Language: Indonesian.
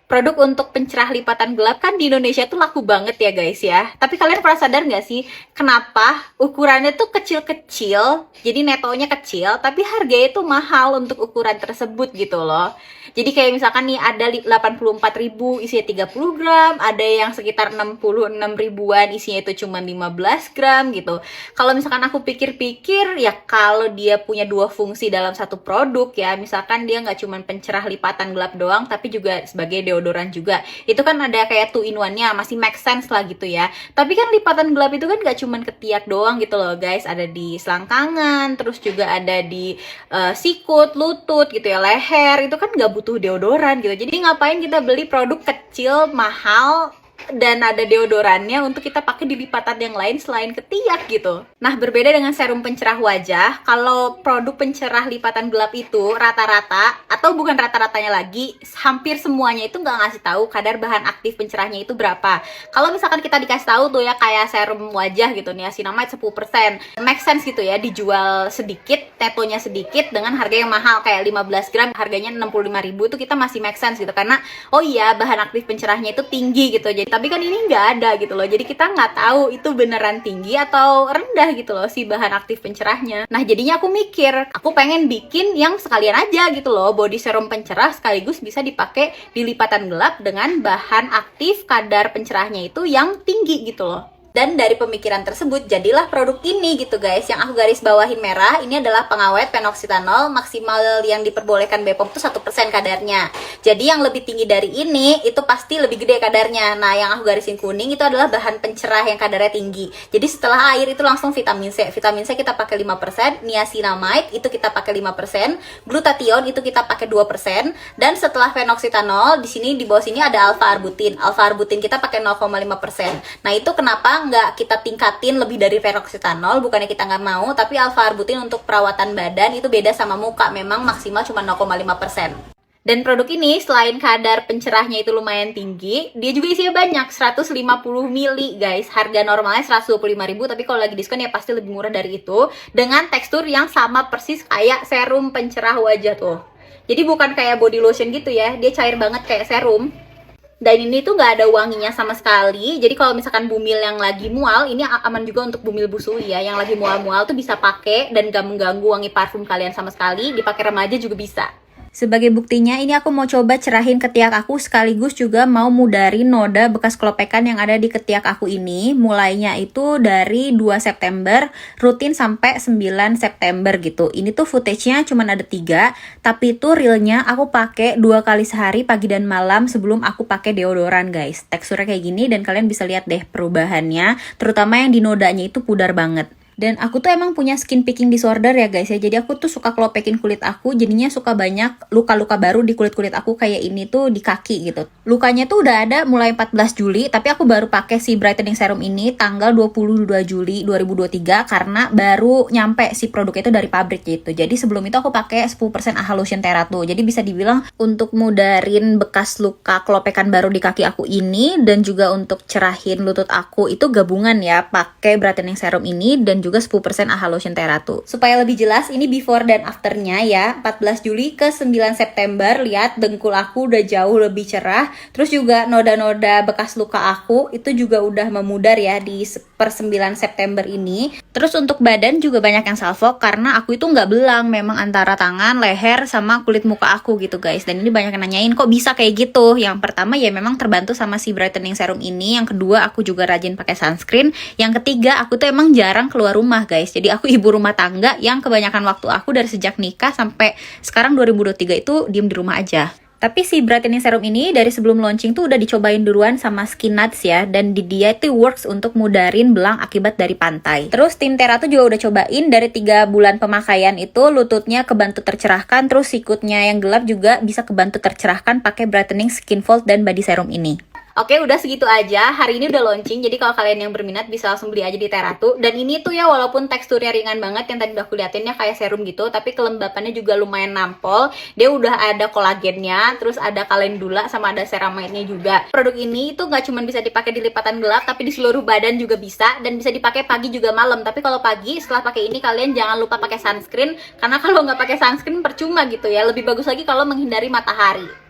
Produk untuk pencerah lipatan gelap kan di Indonesia tuh laku banget ya guys ya. Tapi kalian pernah sadar nggak sih kenapa ukurannya tuh kecil-kecil, jadi netonya kecil, tapi harganya tuh mahal untuk ukuran tersebut gitu loh. Jadi kayak misalkan nih ada 84.000 isinya 30 gram, ada yang sekitar 66 ribuan isinya itu cuma 15 gram gitu. Kalau misalkan aku pikir-pikir ya kalau dia punya dua fungsi dalam satu produk ya, misalkan dia nggak cuma pencerah lipatan gelap doang tapi juga sebagai deodoran juga, itu kan ada kayak two in one-nya, masih make sense lah gitu ya. Tapi kan lipatan gelap itu kan gak cuman ketiak doang gitu loh guys, ada di selangkangan, terus juga ada di sikut, lutut gitu ya, leher, itu kan gak butuh deodoran gitu. Jadi ngapain kita beli produk kecil, mahal, dan ada deodorannya untuk kita pakai di lipatan yang lain selain ketiak gitu. Nah, berbeda dengan serum pencerah wajah, kalau produk pencerah lipatan gelap itu rata-rata, atau bukan rata-ratanya lagi, hampir semuanya itu nggak ngasih tahu kadar bahan aktif pencerahnya itu berapa. Kalau misalkan kita dikasih tahu tuh ya kayak serum wajah gitu, niacinamide 10%, make sense gitu ya, dijual sedikit, netonya sedikit dengan harga yang mahal kayak 15 gram harganya 65.000, itu kita masih make sense gitu, karena oh iya bahan aktif pencerahnya itu tinggi gitu. Jadi tapi kan ini nggak ada gitu loh, jadi kita nggak tahu itu beneran tinggi atau rendah gitu loh si bahan aktif pencerahnya. Nah jadinya aku mikir, aku pengen bikin yang sekalian aja gitu loh, body serum pencerah sekaligus bisa dipakai di lipatan gelap dengan bahan aktif kadar pencerahnya itu yang tinggi gitu loh. Dan dari pemikiran tersebut jadilah produk ini gitu guys. Yang aku garis bawahin merah ini adalah pengawet phenoxyethanol, maksimal yang diperbolehkan BPOM itu 1% kadarnya. Jadi yang lebih tinggi dari ini itu pasti lebih gede kadarnya. Nah yang aku garisin kuning itu adalah bahan pencerah yang kadarnya tinggi. Jadi setelah air itu langsung vitamin C. Vitamin C kita pakai 5%, niacinamide itu kita pakai 5%, glutathione itu kita pakai 2%, dan setelah phenoxyethanol di sini di bawah sini ada alpha arbutin. Alpha arbutin kita pakai 0,5%. Nah itu kenapa nggak kita tingkatin lebih dari phenoxyethanol, bukannya kita nggak mau, tapi alpha arbutin untuk perawatan badan itu beda sama muka, memang maksimal cuma 0,5%. Dan produk ini selain kadar pencerahnya itu lumayan tinggi, dia juga isinya banyak, 150 ml guys. Harga normalnya 125.000, tapi kalau lagi diskon ya pasti lebih murah dari itu, dengan tekstur yang sama persis kayak serum pencerah wajah tuh. Jadi bukan kayak body lotion gitu ya, dia cair banget kayak serum. Dan ini tuh nggak ada wanginya sama sekali. Jadi kalau misalkan bumil yang lagi mual, ini aman juga untuk bumil busui ya. Yang lagi mual-mual tuh bisa pakai dan gak mengganggu wangi parfum kalian sama sekali. Dipakai remaja juga bisa. Sebagai buktinya, ini aku mau coba cerahin ketiak aku sekaligus juga mau mudarin noda bekas kelopekan yang ada di ketiak aku ini. Mulainya itu dari 2 September, rutin sampai 9 September gitu. Ini tuh footage-nya cuma ada 3, tapi itu realnya aku pakai 2 kali sehari pagi dan malam sebelum aku pakai deodoran guys. Teksturnya kayak gini dan kalian bisa lihat deh perubahannya, terutama yang di nodanya itu pudar banget. Dan aku tuh emang punya skin picking disorder ya guys ya. Jadi aku tuh suka kelopekin kulit aku, jadinya suka banyak luka-luka baru di kulit-kulit aku kayak ini tuh di kaki gitu. Lukanya tuh udah ada mulai 14 Juli, tapi aku baru pakai si brightening serum ini tanggal 22 Juli 2023 karena baru nyampe si produk itu dari pabrik gitu. Jadi sebelum itu aku pakai 10% AHA Lotion Terato. Jadi bisa dibilang untuk mudarin bekas luka kelopekan baru di kaki aku ini dan juga untuk cerahin lutut aku itu gabungan ya, pakai brightening serum ini dan juga 10% AHA Lotion Terato. Supaya lebih jelas, ini before dan afternya ya. 14 Juli ke 9 September, lihat dengkul aku udah jauh lebih cerah. Terus juga noda-noda bekas luka aku itu juga udah memudar ya di per 9 September ini. Terus untuk badan juga banyak yang salvok karena aku itu nggak belang, memang antara tangan, leher, sama kulit muka aku gitu guys. Dan ini banyak yang nanyain kok bisa kayak gitu. Yang pertama ya memang terbantu sama si brightening serum ini. Yang kedua aku juga rajin pakai sunscreen. Yang ketiga aku tuh emang jarang keluar rumah guys. Jadi aku ibu rumah tangga yang kebanyakan waktu aku dari sejak nikah sampai sekarang 2023 itu diem di rumah aja. Tapi si brightening serum ini dari sebelum launching tuh udah dicobain duluan sama Skin Nuts ya. Dan di dia itu works untuk mudarin belang akibat dari pantai. Terus tim Terato juga udah cobain dari 3 bulan pemakaian itu lututnya kebantu tercerahkan. Terus sikutnya yang gelap juga bisa kebantu tercerahkan pakai brightening skin fold dan body serum ini. Oke, udah segitu aja. Hari ini udah launching, jadi kalau kalian yang berminat bisa langsung beli aja di Terato. Dan ini tuh ya walaupun teksturnya ringan banget, yang tadi udah aku liatin ya kayak serum gitu, tapi kelembapannya juga lumayan nampol. Dia udah ada kolagennya, terus ada kalendula, sama ada ceramide-nya juga. Produk ini tuh nggak cuma bisa dipakai di lipatan gelap, tapi di seluruh badan juga bisa, dan bisa dipakai pagi juga malam. Tapi kalau pagi, setelah pakai ini kalian jangan lupa pakai sunscreen, karena kalau nggak pakai sunscreen percuma gitu ya. Lebih bagus lagi kalau menghindari matahari.